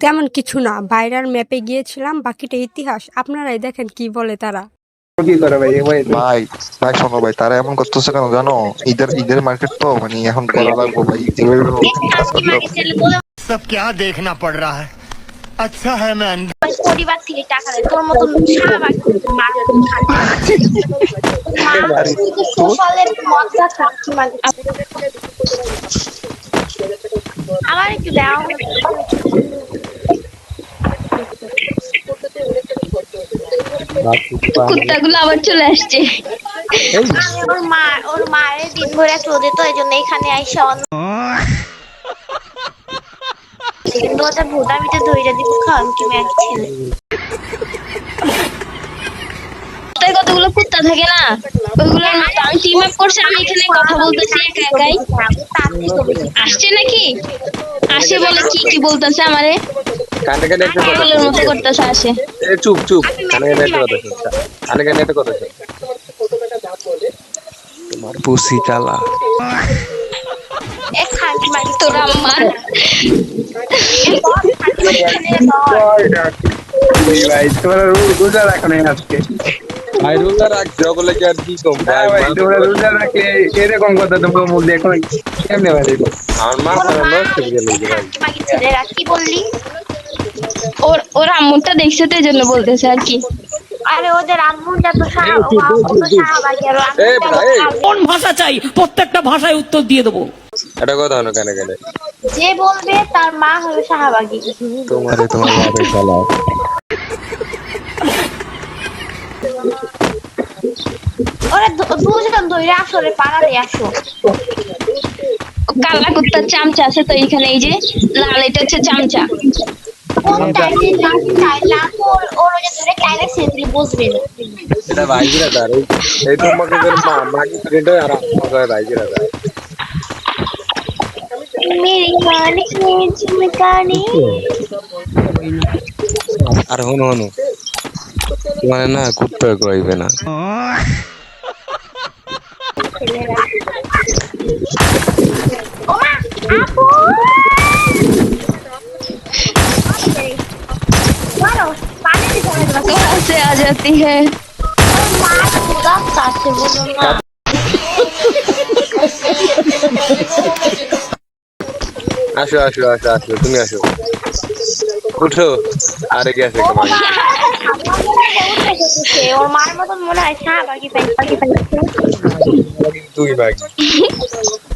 তেমন কিছু না, বাইরের ম্যাপে গিয়েছিলাম, বাকিটা ইতিহাস। আপনারাই দেখেন কি বলে তারা। কি করে ভাই ওই ভাই ভাই শোনো ভাই, তারা এমন করতেছে কেন জানো? ঈদের ঈদের মার্কেট তো মানে এখন করা লাগবো ভাই, যেভাবে হোক কাজ করতে হবে। सब क्या देखना पड़ रहा है। अच्छा है मैं अंधा। পরিবার থেকে টাকা দেয় তোর মতন শাহবাগ সোশ্যালের মজা খাচ্ছি মানে আমার একটু দেওয়া কুত্তাগুলো আবার চলে আসছে। ওর মায়ের দিন ভরে চোদে তো এই জন্য এখানে আইসা কিন্তু ওটা ভোটার ভিতরে ধরে দিব খাওয়ান কি এক ছেলে কতগুলো কুত্তা থাকে না, ওইগুলোর মতো আমি টিম আপ করছি, আমি এখানে কথা বলতেছি একা একাই। আসছে নাকি? আসে বলে কি কি বলতেছে আমারে, কানে কানে একটা কথা পাগলের মতো করতেছে। আসে এ চুপ চুপ, কানে কানে একটা কথা শুনছা, কানে কানে একটা কথা শুন। তোমার পুসি কালা। এক খানকি মাগি তোর আম্মার ভাই তোমরা রোজা রাখো না আজকে। ভাই রোজা রাখছে বলে কি আর কি কম ভাই, ভাই তোমরা রোজা রাখলে এরকম কথা তোমরা মুখ দিয়ে এখন কেমনে ভাই? আমার মা ওর মা নষ্ট করে গেল ভাই। খানকি মাগি ছেলেরা কি বললি? ওর আম্মুরটা দেখছে তো এই জন্য বলতেছে আর কি। আরে ওদের আম্মুটা তো শাহবাগী আর এ ভাই কোন ভাষা চাই প্রত্যেকটা ভাষায় উত্তর দিয়ে দেবো। এটা কথা হলো কানে কানে। যে বলবে তার মা হবে শাহবাগী। তোমারে তোমার বাপে কালা। ওরা দুজন ধরে আসলে পাড়ারে আসো। কালা কুত্তার চামচা আছে তো এইখানে, এই যে লাল, এটা হচ্ছে চামচা। কোন টাইমে লাল চাইলা ওর ধরে কাইলে সেদিন বুঝবে না। এটা ভাইজিরা তার এই তোমাকে মা মাগি ফ্রেন্ড আর আমাকে ভাইজিরা তার। मेरी मालिक ने चिमकाने আর হনু হনু মানে না কুত্তা কইবে না। ओमा आपू मारो पानी से चले जाओ कहाँ से आ जाती है? मार खुदा साथे बोलो ना আসো আসো আসো আসো, তুমি আসো, উঠো। আরে গেছে কমাই ওর মার মতন মনে হয় শাহবাগী পাখি তুই মাগি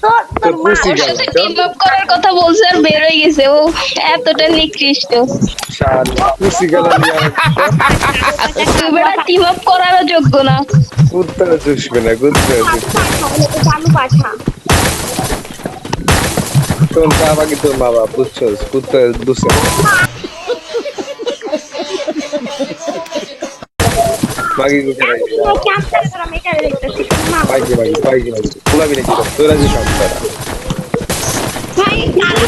তোর মা পুসি ওর গেল সাথে টিম আপ করার কথা বলছে আর বের হয়ে গেছে। ও এতটা নিকৃষ্ট, শালা পুসি গেল তুই বেটা টিম আপ করারও যোগ্য না। কুত্তা দুশবে না, কুত্তা জানু পাঠা তোর বাবা কি তোর মা বাবা বুঝছো, কুত্তা দুশে মাগি কুত্তা ক্যান্সার করা মেটা দেখতেছি মা মাগি মাগি মাগি মাগি পোলাবি নাকি তোরা যে সব তারা ভাই কালু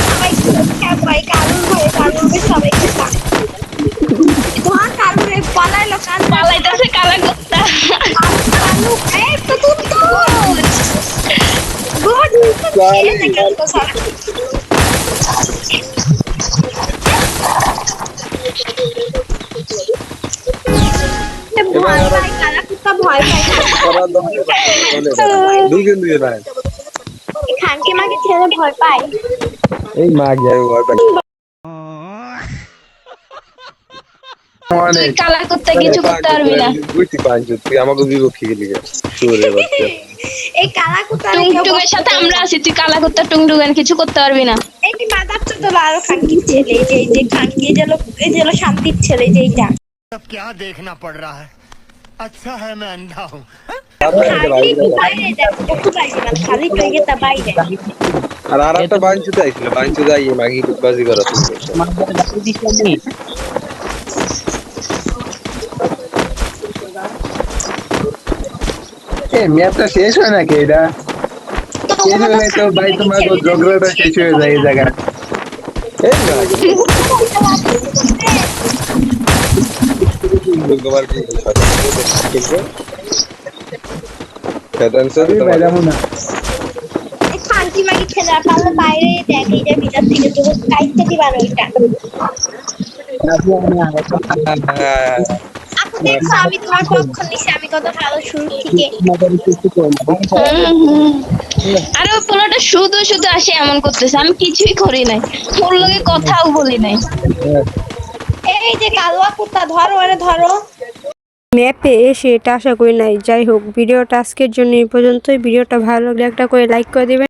সবাই ভাই কালু সবাই তোমার কালুরে পালাইলো কাল পালাইতেছে কালা কুত্তা। কালু এই তো গুড ভয় পাই কালা কুত্তা ভয় পাই তোরা দুইজন দুইজন ভাই খানকে মাকে ছেড়ে ভয় পাই এই মাগি আর ওটা তুই কালা কুত্তা কিছু করতে পারবি না। বুঝতে পারছি তুই আমাকে বিপক্ষে গেলি চোরে বাচ্চা। এই কালা কুত্তা টুংটুঙের সাথে আমরা আছি, তুই কালা কুত্তা টুংটুঙের কিছু করতে পারবি না। এই বাদাচ্চা তো আরো খানকির ছেলে এই যে খানকি এই যে শান্তির ছেলে যেইটা सब क्या देखना पड़ रहा है। अच्छा है मैं अंधा हूँ। বাইরে যাও একটু বাইরে না খালি কইগে তা বাইরে আর আরেকটা বাঞ্চু চাইছিল, বাঞ্চু যাই মাগি বাজি করা এই ম্যাপটা শেষ হয় নাকি? এটা শেষ হলে তো ভাই তোমার ঝগড়াটা শেষ হয়ে যায় এই জায়গা। এই মাগি তোমার কি শয়তান সরি ভাই যাবো না। এই খান মাগি মাগি ছেলে পারলে বাইরে দেখ এইটা ভিতর থেকে তো কাইতে দিবার ওইটা আপু দেখছো আমি তোমার পক্ষ নিছি আমি কত ভালো শুরু থেকে আরে ওই পোলাটা শুধু শুধু আসে এমন করতেছে, আমি কিছুই করি নাই, ওর লগে কথাও বলি নাই। এই যে কালুয়া কুত্তা ধরো আরে ধরো ম্যাপে এসে এটা আশা করি নাই। যাই হোক, ভিডিওটা আজকের জন্য এই পর্যন্তই। ভিডিওটা ভালো লাগলে একটা করে লাইক করে দেবেন।